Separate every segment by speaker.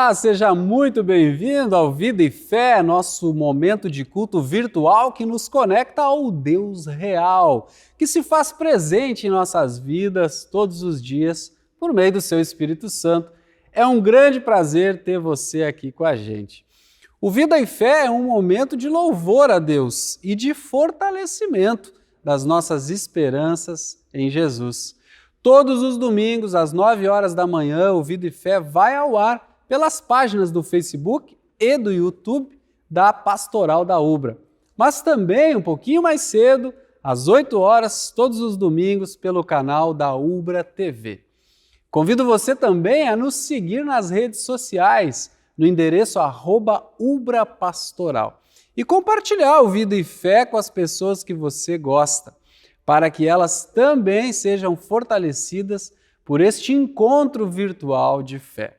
Speaker 1: Olá, seja muito bem-vindo ao Vida e Fé, nosso momento de culto virtual que nos conecta ao Deus real, que se faz presente em nossas vidas todos os dias por meio do seu Espírito Santo. É um grande prazer ter você aqui com a gente. O Vida e Fé é um momento de louvor a Deus e de fortalecimento das nossas esperanças em Jesus. Todos os domingos, às 9 horas da manhã, o Vida e Fé vai ao ar pelas páginas do Facebook e do YouTube da Pastoral da Ubra. Mas também, um pouquinho mais cedo, às 8 horas, todos os domingos, pelo canal da Ubra TV. Convido você também a nos seguir nas redes sociais, no endereço @ubrapastoral. E compartilhar o Vida e Fé com as pessoas que você gosta, para que elas também sejam fortalecidas por este encontro virtual de fé.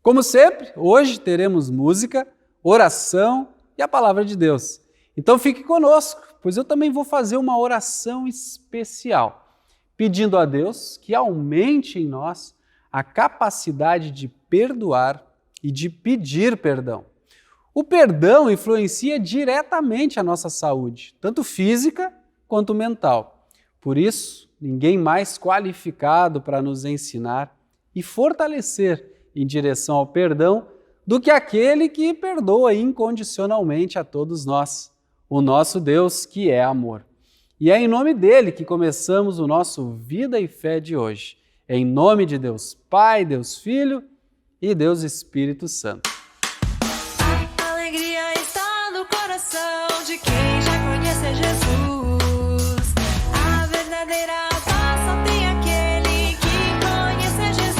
Speaker 1: Como sempre, hoje teremos música, oração e a palavra de Deus. Então fique conosco, pois eu também vou fazer uma oração especial, pedindo a Deus que aumente em nós a capacidade de perdoar e de pedir perdão. O perdão influencia diretamente a nossa saúde, tanto física quanto mental. Por isso, ninguém mais qualificado para nos ensinar e fortalecer em direção ao perdão do que aquele que perdoa incondicionalmente a todos nós, o nosso Deus que é amor. E é em nome dele que começamos o nosso Vida e Fé de hoje. É em nome de Deus Pai, Deus Filho e Deus Espírito Santo.
Speaker 2: A alegria está no coração de quem já conhece Jesus. A verdadeira paz só tem aquele que conhece Jesus.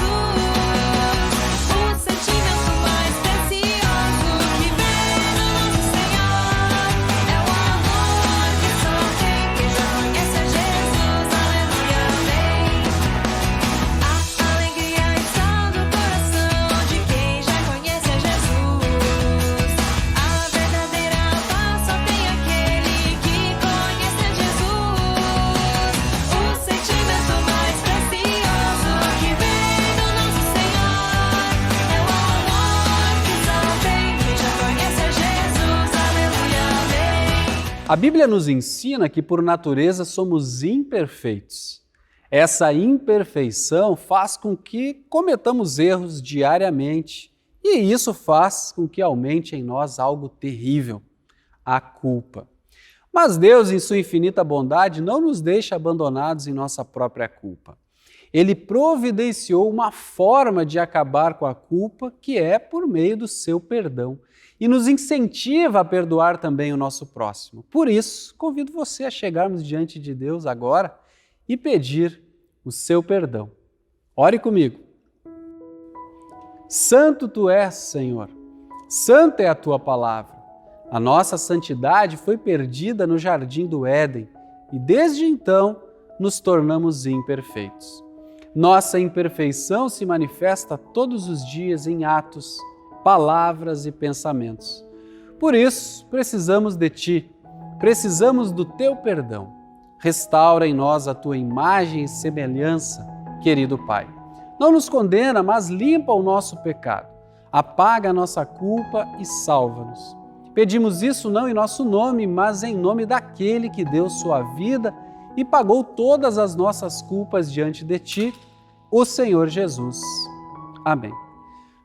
Speaker 2: O sentimento mais precioso que vem no nosso Senhor é o amor que só tem quem já conhece Jesus. Aleluia, amém. A alegria está no coração de quem já conhece Jesus. A verdadeira paz só tem aquele que conhece Jesus. O sentimento mais precioso que vem do nosso Senhor é o amor que só tem quem já conhece Jesus. Aleluia, amém.
Speaker 1: A Bíblia nos ensina que, por natureza, somos imperfeitos. Essa imperfeição faz com que cometamos erros diariamente e isso faz com que aumente em nós algo terrível, a culpa. Mas Deus, em sua infinita bondade, não nos deixa abandonados em nossa própria culpa. Ele providenciou uma forma de acabar com a culpa, que é por meio do seu perdão, e nos incentiva a perdoar também o nosso próximo. Por isso, convido você a chegarmos diante de Deus agora e pedir o seu perdão. Ore comigo. Santo tu és, Senhor. Santa é a tua palavra. A nossa santidade foi perdida no jardim do Éden e desde então nos tornamos imperfeitos. Nossa imperfeição se manifesta todos os dias em atos, palavras e pensamentos. Por isso, precisamos de ti, precisamos do teu perdão. Restaura em nós a tua imagem e semelhança, querido Pai. Não nos condena, mas limpa o nosso pecado. Apaga a nossa culpa e salva-nos. Pedimos isso não em nosso nome, mas em nome daquele que deu sua vida e pagou todas as nossas culpas diante de ti, o Senhor Jesus. Amém.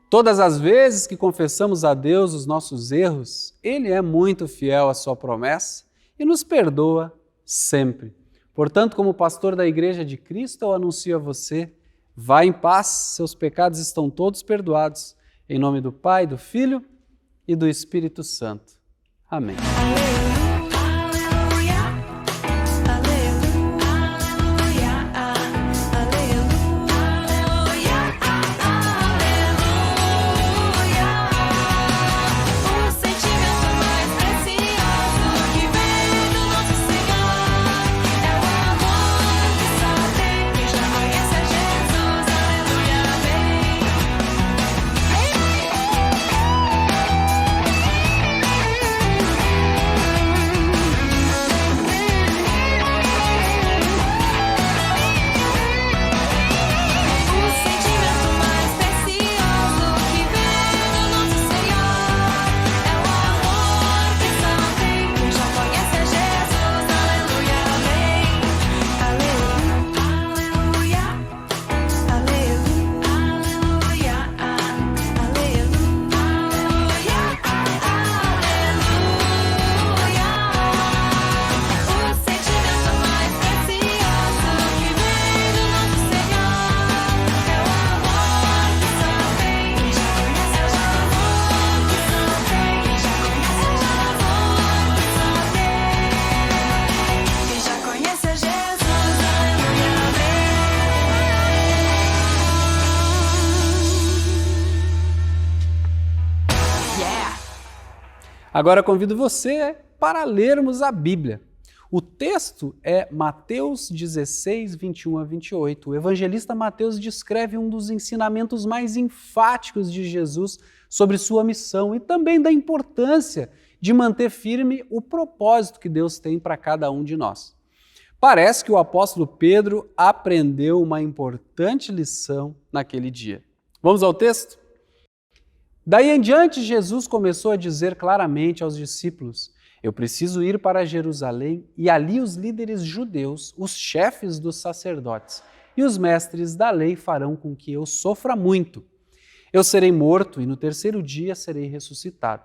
Speaker 1: Todas as vezes que confessamos a Deus os nossos erros, Ele é muito fiel à sua promessa e nos perdoa sempre. Portanto, como pastor da Igreja de Cristo, eu anuncio a você, vá em paz, seus pecados estão todos perdoados. Em nome do Pai, do Filho e do Espírito Santo. Amém. Agora convido você para lermos a Bíblia. O texto é Mateus 16, 21 a 28. O evangelista Mateus descreve um dos ensinamentos mais enfáticos de Jesus sobre sua missão e também da importância de manter firme o propósito que Deus tem para cada um de nós. Parece que o apóstolo Pedro aprendeu uma importante lição naquele dia. Vamos ao texto? Daí em diante, Jesus começou a dizer claramente aos discípulos: eu preciso ir para Jerusalém e ali os líderes judeus, os chefes dos sacerdotes e os mestres da lei farão com que eu sofra muito. Eu serei morto e no terceiro dia serei ressuscitado.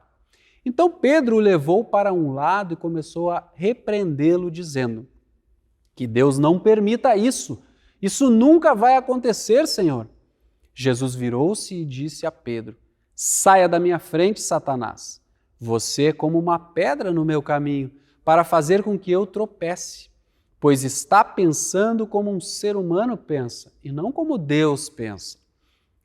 Speaker 1: Então Pedro o levou para um lado e começou a repreendê-lo, dizendo: que Deus não permita isso. Isso nunca vai acontecer, Senhor. Jesus virou-se e disse a Pedro: saia da minha frente, Satanás. Você é como uma pedra no meu caminho, para fazer com que eu tropece, pois está pensando como um ser humano pensa, e não como Deus pensa.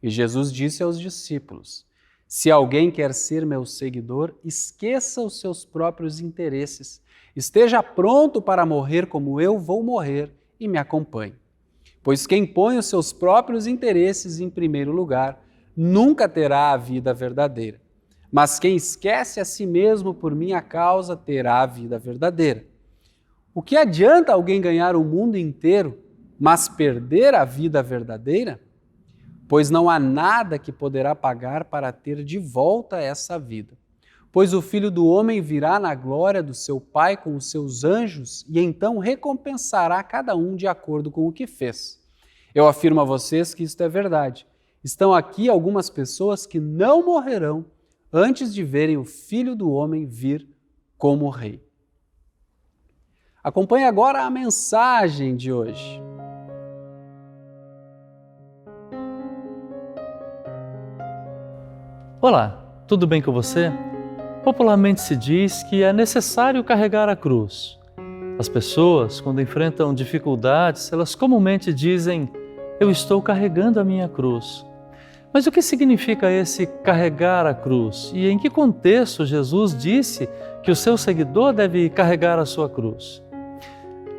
Speaker 1: E Jesus disse aos discípulos: se alguém quer ser meu seguidor, esqueça os seus próprios interesses, esteja pronto para morrer como eu vou morrer e me acompanhe. Pois quem põe os seus próprios interesses em primeiro lugar, nunca terá a vida verdadeira. Mas quem esquece a si mesmo por minha causa terá a vida verdadeira. O que adianta alguém ganhar o mundo inteiro, mas perder a vida verdadeira? Pois não há nada que poderá pagar para ter de volta essa vida. Pois o Filho do Homem virá na glória do seu Pai com os seus anjos e então recompensará cada um de acordo com o que fez. Eu afirmo a vocês que isto é verdade. Estão aqui algumas pessoas que não morrerão antes de verem o Filho do Homem vir como Rei. Acompanhe agora a mensagem de hoje.
Speaker 3: Olá, tudo bem com você? Popularmente se diz que é necessário carregar a cruz. As pessoas, quando enfrentam dificuldades, elas comumente dizem: eu estou carregando a minha cruz. Mas o que significa esse carregar a cruz? E em que contexto Jesus disse que o seu seguidor deve carregar a sua cruz?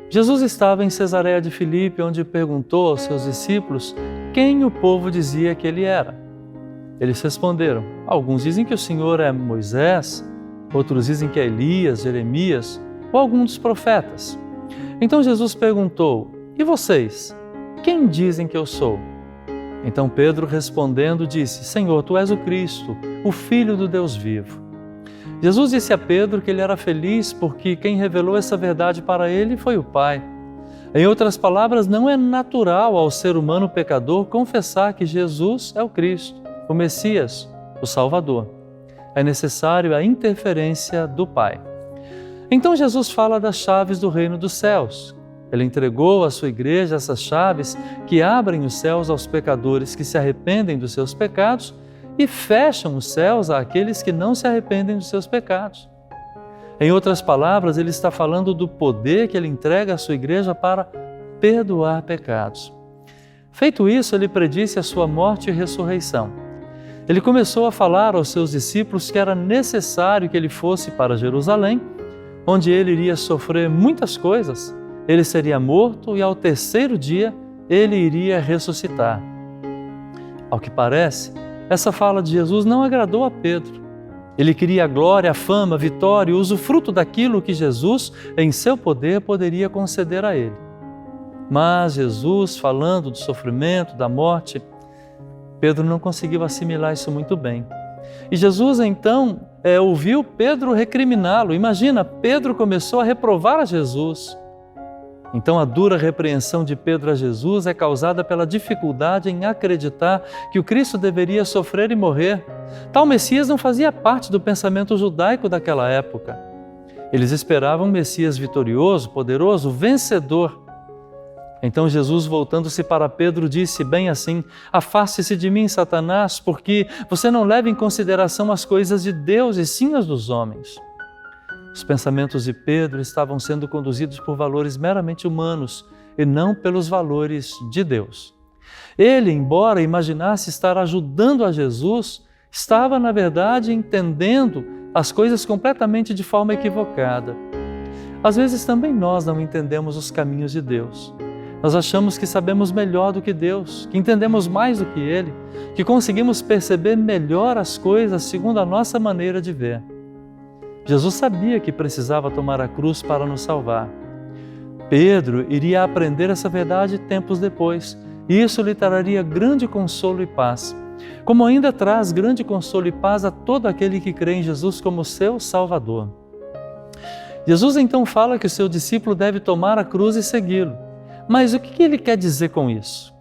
Speaker 3: Jesus estava em Cesareia de Filipe, onde perguntou aos seus discípulos quem o povo dizia que ele era. Eles responderam: alguns dizem que o Senhor é Moisés, outros dizem que é Elias, Jeremias ou algum dos profetas. Então Jesus perguntou: e vocês? Quem dizem que eu sou? Então Pedro respondendo disse: Senhor, tu és o Cristo, o Filho do Deus vivo. Jesus disse a Pedro que ele era feliz porque quem revelou essa verdade para ele foi o Pai. Em outras palavras, não é natural ao ser humano pecador confessar que Jesus é o Cristo, o Messias, o Salvador. É necessário a interferência do Pai. Então Jesus fala das chaves do reino dos céus. Ele entregou à sua igreja essas chaves que abrem os céus aos pecadores que se arrependem dos seus pecados e fecham os céus àqueles que não se arrependem dos seus pecados. Em outras palavras, ele está falando do poder que ele entrega à sua igreja para perdoar pecados. Feito isso, ele predisse a sua morte e ressurreição. Ele começou a falar aos seus discípulos que era necessário que ele fosse para Jerusalém, onde ele iria sofrer muitas coisas. Ele seria morto e ao terceiro dia ele iria ressuscitar. Ao que parece, essa fala de Jesus não agradou a Pedro. Ele queria a glória, a fama, a vitória e o usufruto daquilo que Jesus, em seu poder, poderia conceder a ele. Mas Jesus, falando do sofrimento, da morte, Pedro não conseguiu assimilar isso muito bem. E Jesus então ouviu Pedro recriminá-lo. Imagina, Pedro começou a reprovar a Jesus. Então a dura repreensão de Pedro a Jesus é causada pela dificuldade em acreditar que o Cristo deveria sofrer e morrer. Tal Messias não fazia parte do pensamento judaico daquela época. Eles esperavam um Messias vitorioso, poderoso, vencedor. Então Jesus, voltando-se para Pedro, disse bem assim: afaste-se de mim, Satanás, porque você não leva em consideração as coisas de Deus e sim as dos homens. Os pensamentos de Pedro estavam sendo conduzidos por valores meramente humanos e não pelos valores de Deus. Ele, embora imaginasse estar ajudando a Jesus, estava, na verdade, entendendo as coisas completamente de forma equivocada. Às vezes também nós não entendemos os caminhos de Deus. Nós achamos que sabemos melhor do que Deus, que entendemos mais do que Ele, que conseguimos perceber melhor as coisas segundo a nossa maneira de ver. Jesus sabia que precisava tomar a cruz para nos salvar. Pedro iria aprender essa verdade tempos depois, e isso lhe traria grande consolo e paz, como ainda traz grande consolo e paz a todo aquele que crê em Jesus como seu Salvador. Jesus então fala que o seu discípulo deve tomar a cruz e segui-lo. Mas o que ele quer dizer com isso?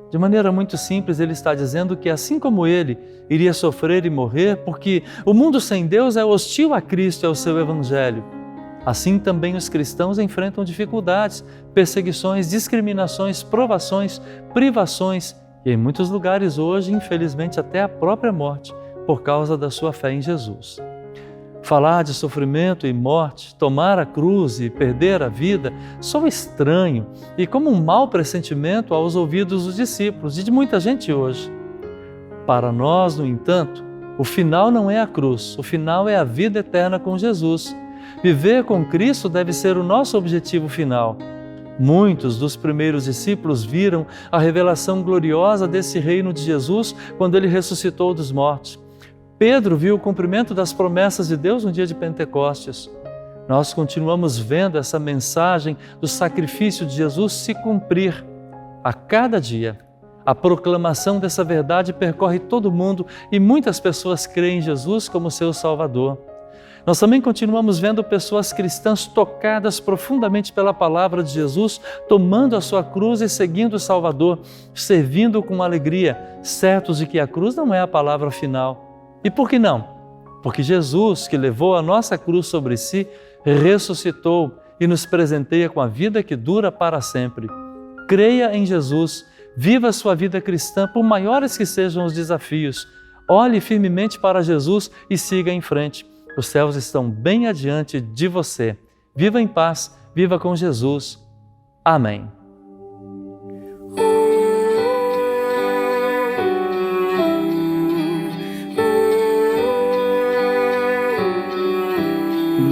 Speaker 3: De maneira muito simples, ele está dizendo que assim como ele iria sofrer e morrer, porque o mundo sem Deus é hostil a Cristo e ao seu Evangelho, assim também os cristãos enfrentam dificuldades, perseguições, discriminações, provações, privações e em muitos lugares hoje, infelizmente, até a própria morte por causa da sua fé em Jesus. Falar de sofrimento e morte, tomar a cruz e perder a vida, soa estranho e como um mau pressentimento aos ouvidos dos discípulos e de muita gente hoje. Para nós, no entanto, o final não é a cruz, o final é a vida eterna com Jesus. Viver com Cristo deve ser o nosso objetivo final. Muitos dos primeiros discípulos viram a revelação gloriosa desse reino de Jesus quando ele ressuscitou dos mortos. Pedro viu o cumprimento das promessas de Deus no dia de Pentecostes. Nós continuamos vendo essa mensagem do sacrifício de Jesus se cumprir a cada dia. A proclamação dessa verdade percorre todo o mundo e muitas pessoas creem em Jesus como seu Salvador. Nós também continuamos vendo pessoas cristãs tocadas profundamente pela palavra de Jesus, tomando a sua cruz e seguindo o Salvador, servindo com alegria, certos de que a cruz não é a palavra final. E por que não? Porque Jesus, que levou a nossa cruz sobre si, ressuscitou e nos presenteia com a vida que dura para sempre. Creia em Jesus, viva a sua vida cristã, por maiores que sejam os desafios. Olhe firmemente para Jesus e siga em frente. Os céus estão bem adiante de você. Viva em paz, viva com Jesus. Amém.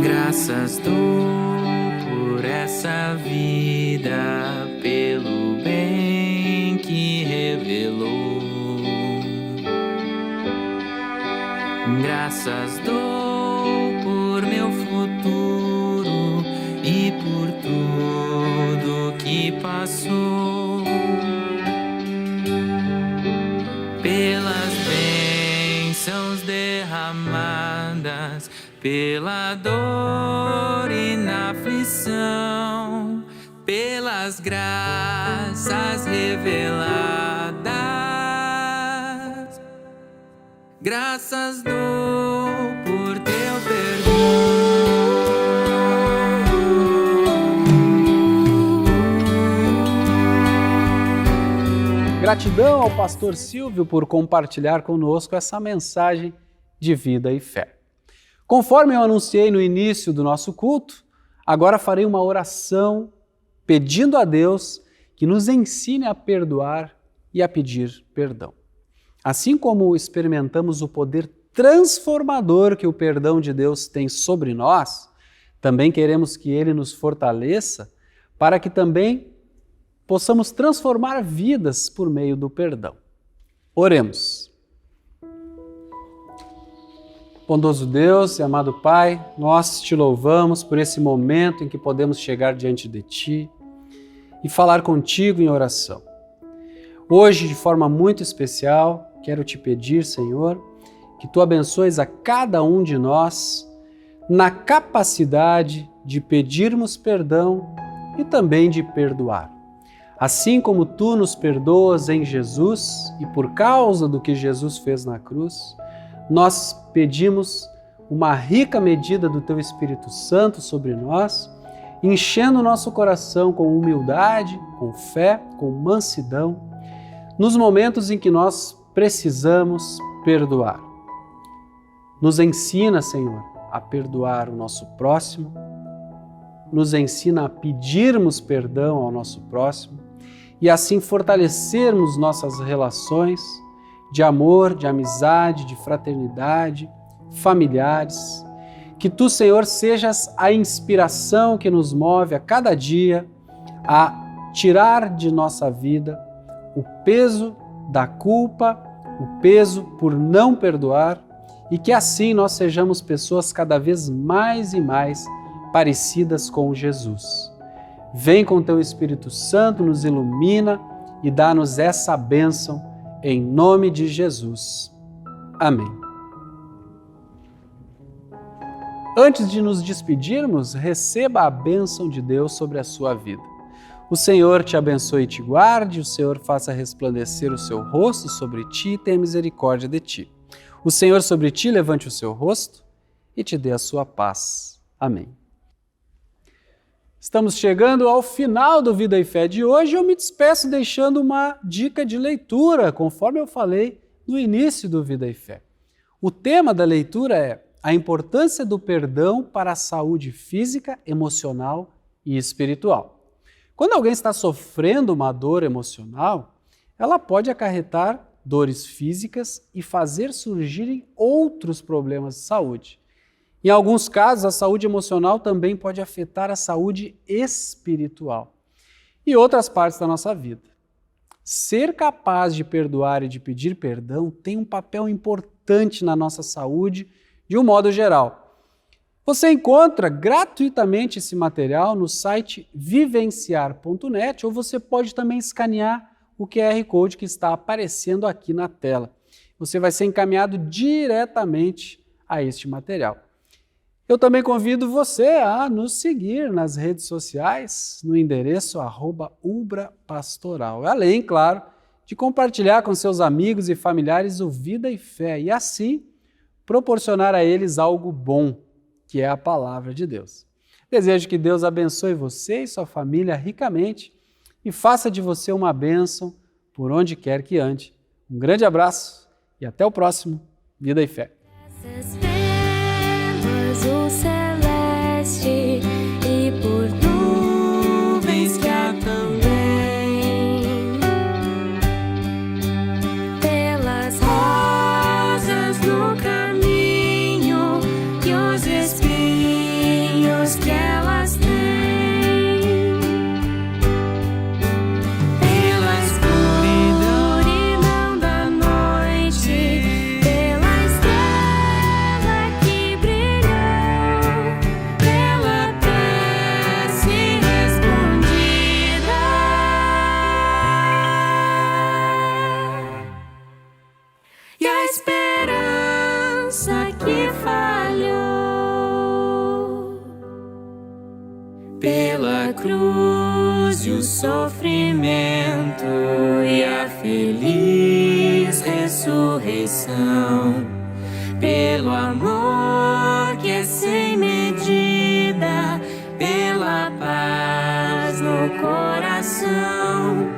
Speaker 4: Graças dou por essa vida, pelo bem que revelou. Graças dou por meu futuro e por tudo que passou. Pelas bênçãos derramadas, pela dor e na aflição, pelas graças reveladas, graças dou por teu perdão.
Speaker 1: Gratidão ao pastor Silvio por compartilhar conosco essa mensagem de vida e fé. Conforme eu anunciei no início do nosso culto, agora farei uma oração pedindo a Deus que nos ensine a perdoar e a pedir perdão. Assim como experimentamos o poder transformador que o perdão de Deus tem sobre nós, também queremos que Ele nos fortaleça para que também possamos transformar vidas por meio do perdão. Oremos. Bondoso Deus e amado Pai, nós te louvamos por esse momento em que podemos chegar diante de Ti e falar contigo em oração. Hoje, de forma muito especial, quero te pedir, Senhor, que Tu abençoes a cada um de nós na capacidade de pedirmos perdão e também de perdoar. Assim como Tu nos perdoas em Jesus e por causa do que Jesus fez na cruz, nós pedimos uma rica medida do Teu Espírito Santo sobre nós, enchendo o nosso coração com humildade, com fé, com mansidão, nos momentos em que nós precisamos perdoar. Nos ensina, Senhor, a perdoar o nosso próximo, nos ensina a pedirmos perdão ao nosso próximo e assim fortalecermos nossas relações de amor, de amizade, de fraternidade, familiares. Que tu, Senhor, sejas a inspiração que nos move a cada dia a tirar de nossa vida o peso da culpa, o peso por não perdoar, e que assim nós sejamos pessoas cada vez mais e mais parecidas com Jesus. Vem com teu Espírito Santo, nos ilumina e dá-nos essa bênção em nome de Jesus. Amém. Antes de nos despedirmos, receba a bênção de Deus sobre a sua vida. O Senhor te abençoe e te guarde, o Senhor faça resplandecer o seu rosto sobre ti e tenha misericórdia de ti. O Senhor sobre ti levante o seu rosto e te dê a sua paz. Amém. Estamos chegando ao final do Vida e Fé de hoje. Eu me despeço deixando uma dica de leitura, conforme eu falei no início do Vida e Fé. O tema da leitura é a importância do perdão para a saúde física, emocional e espiritual. Quando alguém está sofrendo uma dor emocional, ela pode acarretar dores físicas e fazer surgirem outros problemas de saúde. Em alguns casos, a saúde emocional também pode afetar a saúde espiritual e outras partes da nossa vida. Ser capaz de perdoar e de pedir perdão tem um papel importante na nossa saúde de um modo geral. Você encontra gratuitamente esse material no site vivenciar.net ou você pode também escanear o QR Code que está aparecendo aqui na tela. Você vai ser encaminhado diretamente a este material. Eu também convido você a nos seguir nas redes sociais, no endereço @ubrapastoral. Além, claro, de compartilhar com seus amigos e familiares o Vida e Fé e assim proporcionar a eles algo bom, que é a Palavra de Deus. Desejo que Deus abençoe você e sua família ricamente e faça de você uma bênção por onde quer que ande. Um grande abraço e até o próximo Vida e Fé.
Speaker 2: Azul celeste e por nuvens que há também, pelas rosas no caminho e os espinhos que elas têm, pela escuridão da noite, pela estrela que brilhou, pela prece respondida e a esperança que falhou, pela cruz e o sofrimento e a feliz ressurreição, pelo amor que é sem medida, pela paz no coração,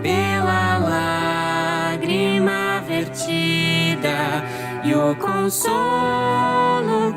Speaker 2: pela lágrima vertida e o consolo